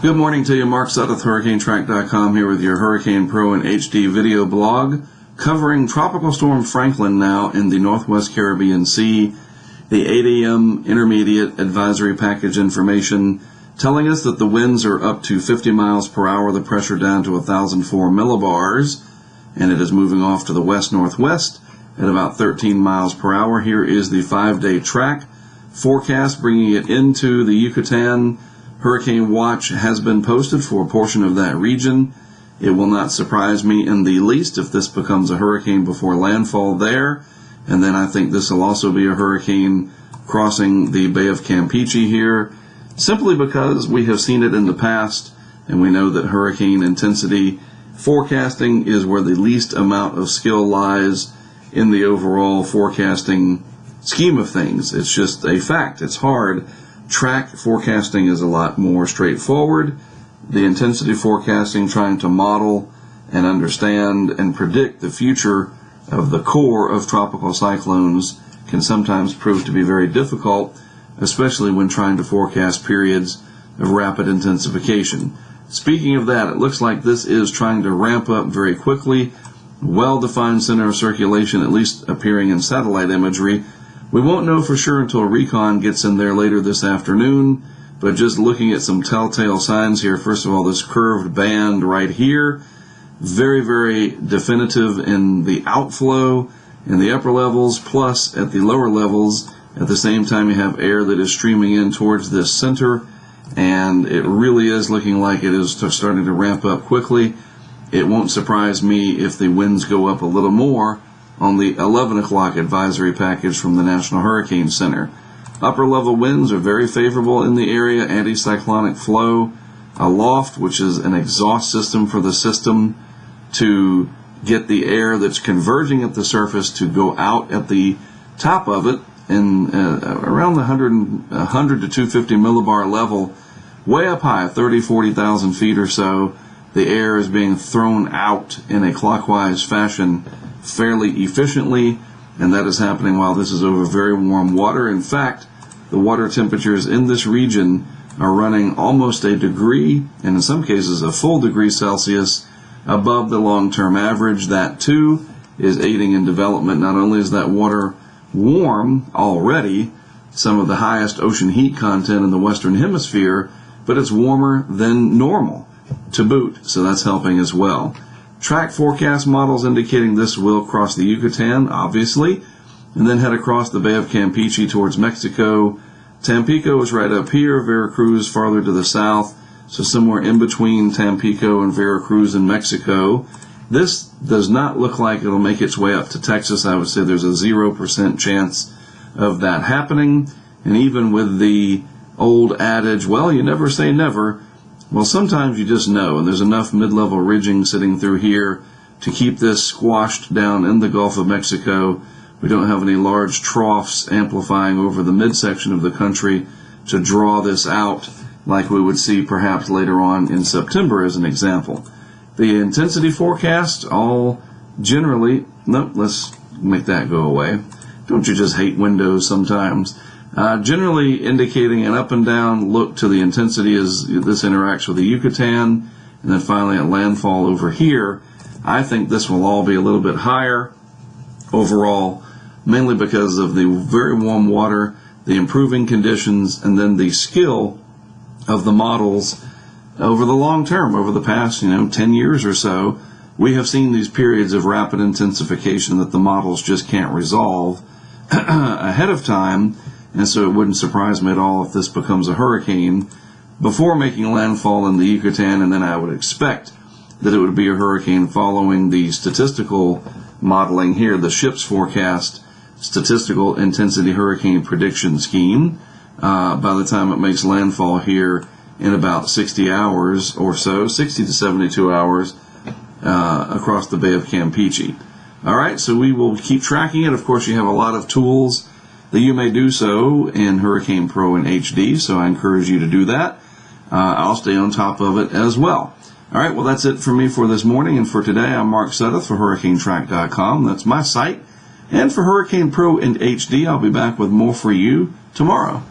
Good morning to you, Mark Sudduth, HurricaneTrack.com, here with your Hurricane Pro and HD video blog covering Tropical Storm Franklin now in the Northwest Caribbean Sea. The 8 a.m. intermediate advisory package information telling us that the winds are up to 50 miles per hour, the pressure down to 1,004 millibars, and it is moving off to the west-northwest at about 13 miles per hour. Here is the 5-day track forecast, bringing it into the Yucatan. Hurricane watch has been posted for a portion of that region. It will not surprise me in the least if this becomes a hurricane before landfall there. And then I think this will also be a hurricane crossing the Bay of Campeche here, simply because we have seen it in the past, and we know that hurricane intensity forecasting is where the least amount of skill lies in the overall forecasting scheme of things. It's just a fact. It's hard. Track forecasting is a lot more straightforward. The intensity forecasting, trying to model and understand and predict the future of the core of tropical cyclones, can sometimes prove to be very difficult, especially when trying to forecast periods of rapid intensification. Speaking of that, it looks like this is trying to ramp up very quickly. Well-defined center of circulation, at least appearing in satellite imagery. We won't know for sure until recon gets in there later this afternoon, but just looking at some telltale signs here. First of all, this curved band right here, very, very definitive in the outflow in the upper levels, plus at the lower levels. At the same time, you have air that is streaming in towards this center, and it really is looking like it is starting to ramp up quickly. It won't surprise me if the winds go up a little more on the 11 o'clock advisory package from the National Hurricane Center. Upper level winds are very favorable in the area. Anticyclonic flow aloft, which is an exhaust system for the system to get the air that's converging at the surface to go out at the top of it in around the 100 to 250 millibar level, way up high, 40,000 feet or so. The air is being thrown out in a clockwise fashion fairly efficiently, and that is happening while this is over very warm water. In fact, the water temperatures in this region are running almost a degree, and in some cases a full degree Celsius above the long-term average. That too is aiding in development. Not only is that water warm already, some of the highest ocean heat content in the Western Hemisphere, but it's warmer than normal to boot, so that's helping as well. Track forecast models indicating this will cross the Yucatan, obviously, and then head across the Bay of Campeche towards Mexico. Tampico is right up here, Veracruz farther to the south, so somewhere in between Tampico and Veracruz in Mexico. This does not look like it'll make its way up to Texas. I would say there's a 0% chance of that happening, and even with the old adage, well, you never say never, well, sometimes you just know, and there's enough mid-level ridging sitting through here to keep this squashed down in the Gulf of Mexico. We don't have any large troughs amplifying over the midsection of the country to draw this out like we would see perhaps later on in September as an example. The intensity forecast, all generally, nope, let's make that go away. Don't you just hate windows sometimes? Generally indicating an up and down look to the intensity as this interacts with the Yucatan, and then finally at landfall over here. I think this will all be a little bit higher overall, mainly because of the very warm water, the improving conditions, and then the skill of the models over the long term. Over the past 10 years or so, we have seen these periods of rapid intensification that the models just can't resolve ahead of time. And so it wouldn't surprise me at all if this becomes a hurricane before making landfall in the Yucatan, and then I would expect that it would be a hurricane following the statistical modeling here, the ship's forecast statistical intensity hurricane prediction scheme, by the time it makes landfall here in about 60 hours or so, 60 to 72 hours across the Bay of Campeche. All right, so we will keep tracking it. Of course, you have a lot of tools that you may do so in Hurricane Pro and HD, so I encourage you to do that. I'll stay on top of it as well. All right, well, that's it for me for this morning and for today. I'm Mark Sudduth for HurricaneTrack.com. That's my site. And for Hurricane Pro and HD, I'll be back with more for you tomorrow.